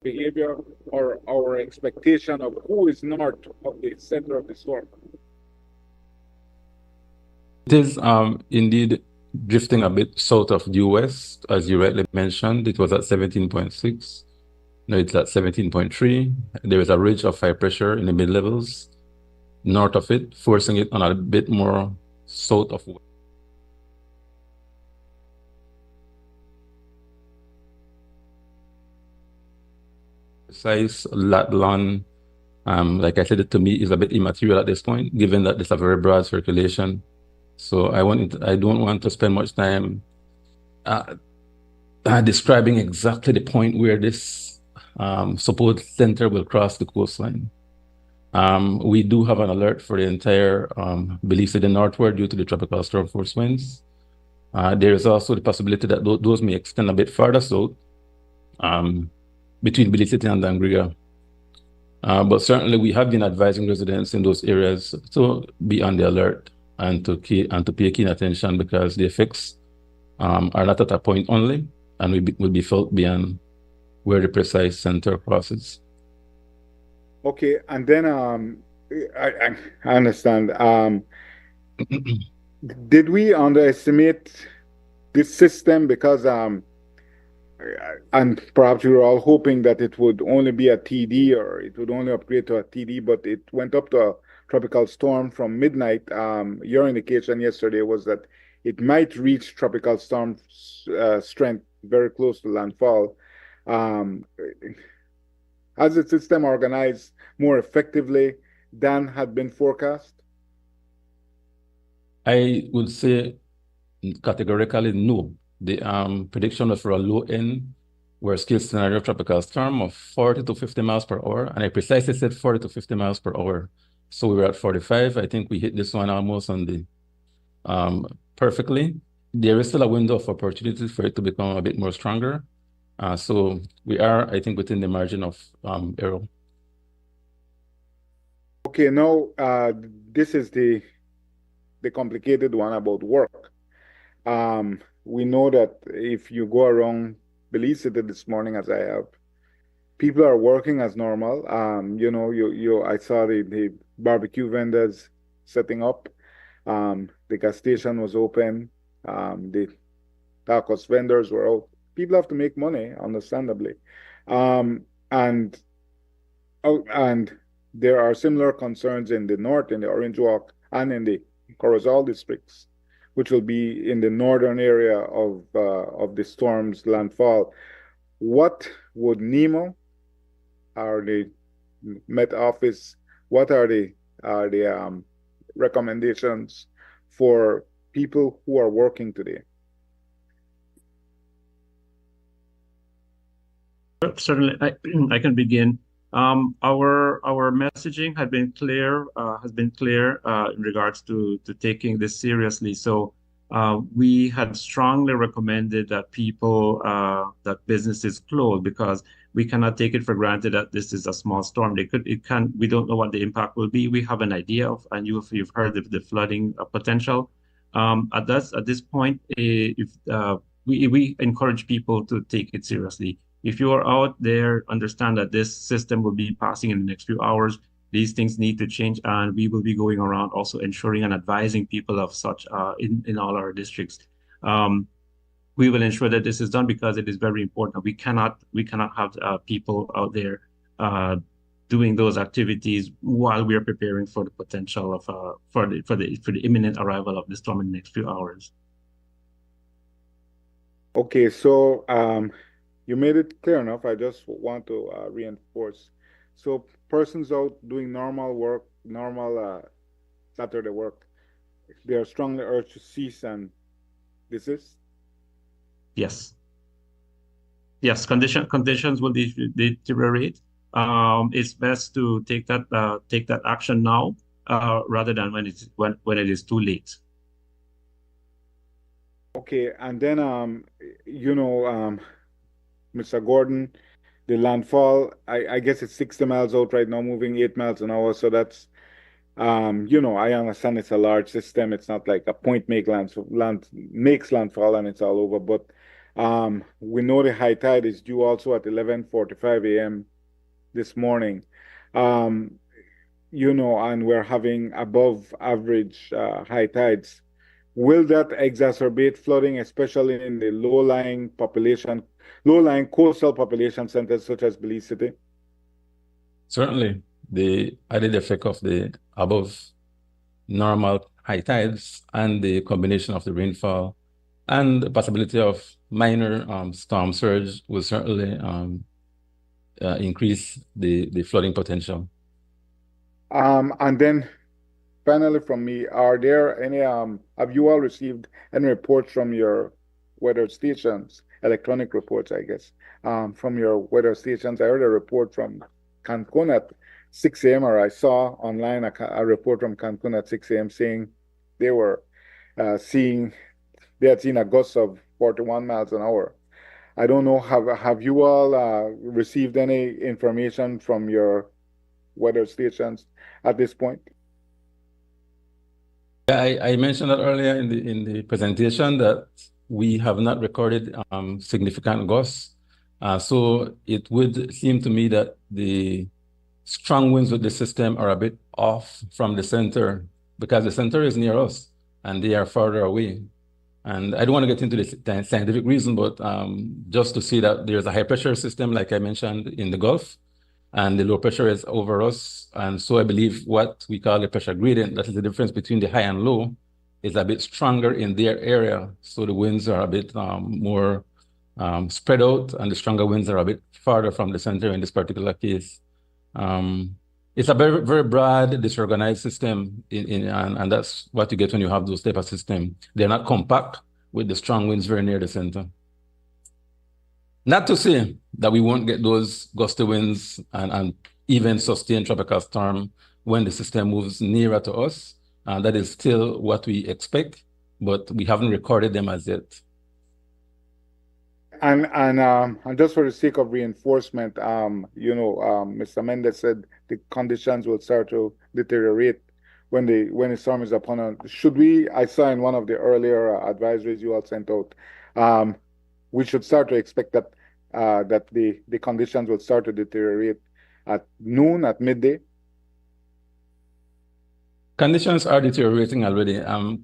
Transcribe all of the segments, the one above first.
behavior or our expectation of who is north of the center of the storm? It is indeed drifting a bit south of due west, as you rightly mentioned. It was at 17.6. Now it's at 17.3. There is a ridge of high pressure in the mid levels north of it, forcing it on a bit more south of west. Precise lat long, like I said, it to me is a bit immaterial at this point, given that it's a very broad circulation. So I don't want to spend much time uh, describing exactly the point where this supposed center will cross the coastline. We do have an alert for the entire belief to the northward due to the tropical storm force winds. There is also the possibility that those may extend a bit farther south between Belize City and Dangriga. But certainly we have been advising residents in those areas to be on the alert and to pay keen attention, because the effects are not at a point only, and will be felt beyond where the precise center crosses. Okay, and then I understand. Did we underestimate this system because and perhaps we were all hoping that it would only be a TD or it would only upgrade to a TD, but it went up to a tropical storm from midnight. Your indication yesterday was that it might reach tropical storm strength very close to landfall. Um, has the system organized more effectively than had been forecast? I would say categorically no. The prediction was for a low end worst case scenario tropical storm of 40 to 50 miles per hour. And I precisely said 40 to 50 miles per hour. So we were at 45. I think we hit this one almost on the perfectly. There is still a window of opportunity for it to become a bit more stronger. So we are, I think, within the margin of error. Okay, now this is the complicated one about work. We know that if you go around Belize City this morning, as I have, people are working as normal. I saw the barbecue vendors setting up. The gas station was open. The tacos vendors were out. People have to make money, understandably. Um, and and there are similar concerns in the north, in the Orange Walk, and in the Corozal districts, which will be in the northern area of the storm's landfall. What would NEMO or the Met Office? What are the recommendations for people who are working today? Certainly, I can begin. Our messaging has been clear in regards to taking this seriously. So we had strongly recommended that that businesses close, because we cannot take it for granted that this is a small storm. We don't know what the impact will be. We have an idea of, and you've heard of the flooding potential. At this point, if we encourage people to take it seriously. If you are out there, understand that this system will be passing in the next few hours. These things need to change, and we will be going around also ensuring and advising people of such in all our districts. Um, we will ensure that this is done because it is very important. We cannot have people out there doing those activities while we are preparing for the potential of for the imminent arrival of the storm in the next few hours. Okay, so you made it clear enough. I just want to reinforce. So persons out doing normal work, normal Saturday work, they are strongly urged to cease and desist. Yes. Yes, conditions will deteriorate. It's best to take that action now, rather than when it is too late. Okay, and then Mr. Gordon, the landfall, I guess it's 60 miles out right now, moving 8 miles an hour. So that's I understand it's a large system. It's not like a point make land makes landfall and it's all over. But We know the high tide is due also at 11:45 a.m. this morning. Um, and we're having above average high tides. Will that exacerbate flooding, especially in the low-lying coastal population centers such as Belize City? Certainly, the added effect of the above normal high tides and the combination of the rainfall and the possibility of minor storm surge will certainly increase the flooding potential. And then finally from me, are there any, have you all received any reports from your weather stations, electronic reports, I guess, from your weather stations? I heard a report from Cancun at 6 a.m., or I saw online a report from Cancun at 6 a.m. saying they were seeing, they had seen a gust of 41 miles an hour. I don't know, have you all received any information from your weather stations at this point? I mentioned that earlier in the presentation that we have not recorded significant gusts. So it would seem to me that the strong winds with the system are a bit off from the center because the center is near us and they are farther away. And I don't want to get into the scientific reason, but just to see that there's a high pressure system, like I mentioned, in the Gulf, and the low pressure is over us. And so I believe what we call the pressure gradient, that is the difference between the high and low, is a bit stronger in their area. So the winds are a bit more spread out, and the stronger winds are a bit farther from the center in this particular case. It's a very, very broad, disorganized system, and that's what you get when you have those type of system. They're not compact with the strong winds very near the center. Not to say that we won't get those gusty winds and even sustained tropical storm when the system moves nearer to us. That is still what we expect, but we haven't recorded them as yet. And just for the sake of reinforcement, Mr. Mendez said the conditions will start to deteriorate when the storm is upon us. I saw in one of the earlier advisories you all sent out, we should start to expect that the conditions will start to deteriorate at noon, at midday. Conditions are deteriorating already.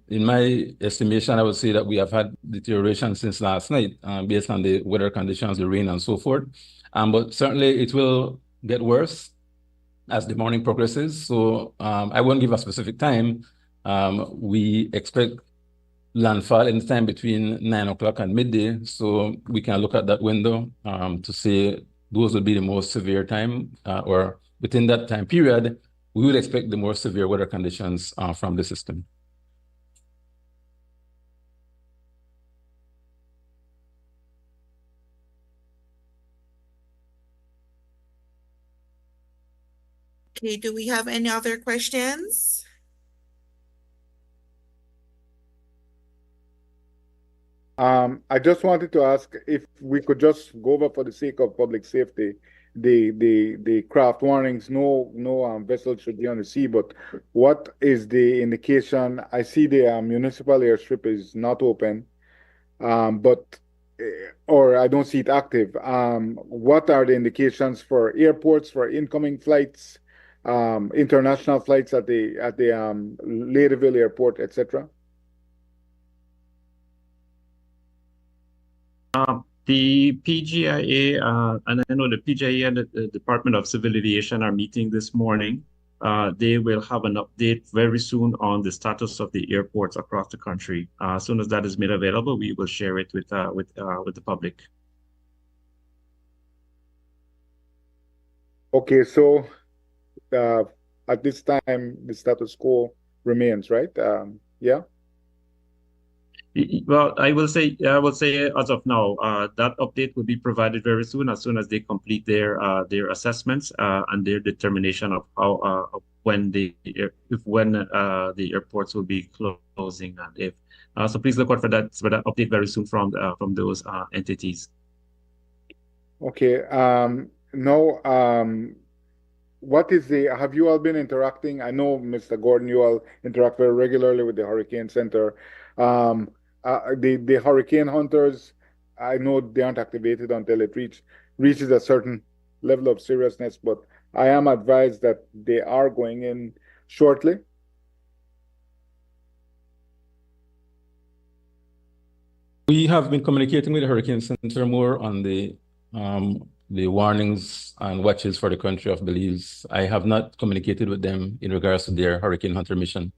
In my estimation, I would say that we have had deterioration since last night, based on the weather conditions, the rain, and so forth. But certainly it will get worse as the morning progresses. So I won't give a specific time. We expect landfall anytime between 9 o'clock and midday. So we can look at that window to say those will be the most severe time, or within that time period, we would expect the more severe weather conditions from the system. Okay, do we have any other questions? I just wanted to ask if we could just go over, for the sake of public safety, the craft warnings. No vessel should be on the sea, but what is the indication? I see the municipal airstrip is not open, but or I don't see it active. What are the indications for airports, for incoming flights, international flights at the Ladyville Airport, etc.? The PGIA, and I know the PGIA and the Department of Civil Aviation are meeting this morning. They will have an update very soon on the status of the airports across the country. As soon as that is made available, we will share it with the public. Okay, so at this time, the status quo remains, right? Yeah. Well, I will say as of now, that update will be provided very soon, as soon as they complete their assessments and their determination of how when the airports will be closing, and if so, please look out for that update very soon from those entities. Okay. Now, have you all been interacting? I know, Mr. Gordon, you all interact very regularly with the Hurricane Center. The hurricane hunters, I know they aren't activated until it reaches a certain level of seriousness, but I am advised that they are going in shortly. We have been communicating with the Hurricane Center more on the warnings and watches for the country of Belize. I have not communicated with them in regards to their Hurricane Hunter mission.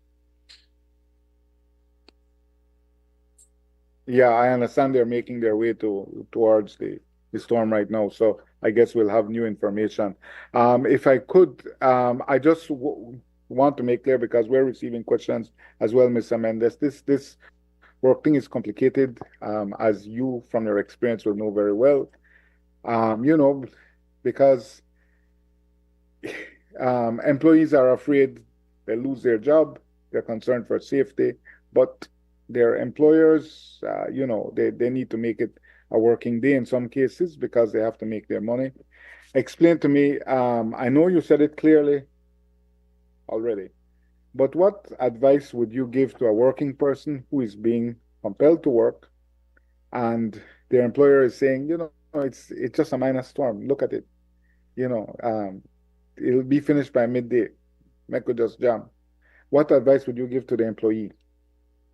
Yeah, I understand they're making their way towards the storm right now. So I guess we'll have new information. If I could, I just want to make clear because we're receiving questions as well, Mr. Mendes. This work thing is complicated, as you from your experience will know very well. Because employees are afraid they lose their job. They're concerned for safety, but their employers, they need to make it a working day in some cases because they have to make their money. Explain to me, I know you said it clearly already, but what advice would you give to a working person who is being compelled to work and their employer is saying, it's just a minor storm. Look at it. It'll be finished by midday. Make it just jam. What advice would you give to the employee?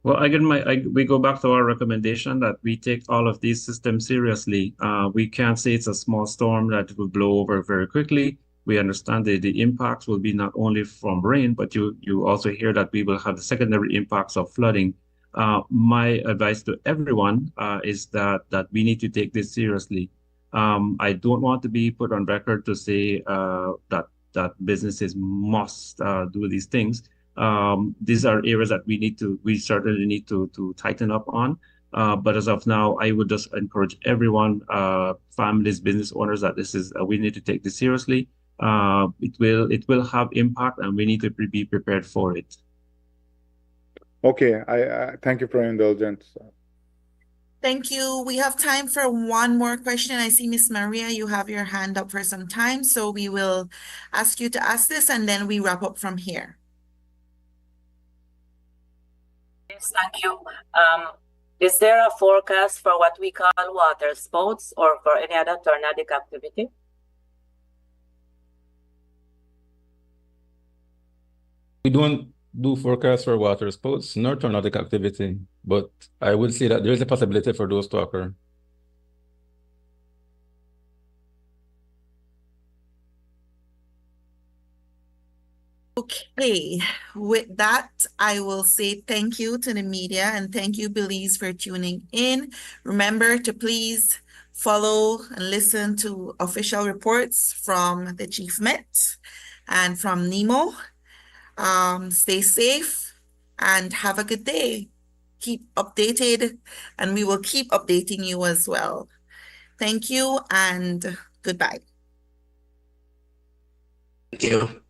Well, again, we go back to our recommendation that we take all of these systems seriously. We can't say it's a small storm that will blow over very quickly. We understand that the impacts will be not only from rain, but you also hear that we will have the secondary impacts of flooding. My advice to everyone is that we need to take this seriously. I don't want to be put on record to say that businesses must do these things. These are areas that we certainly need to tighten up on. But as of now, I would just encourage everyone, families, business owners, that we need to take this seriously. It will have impact, and we need to be prepared for it. Okay, I thank you for your indulgence. Thank you. We have time for one more question. I see Miss Maria, you have your hand up for some time, so we will ask you to ask this, and then we wrap up from here. Yes, thank you. Is there a forecast for what we call water spouts or for any other tornadic activity? We don't do forecasts for water spouts nor tornadic activity, but I would say that there is a possibility for those to occur. Okay, with that, I will say thank you to the media and thank you, Belize, for tuning in. Remember to please follow and listen to official reports from the Chief Met and from NEMO. Stay safe and have a good day. Keep updated, and we will keep updating you as well. Thank you and goodbye. Thank you.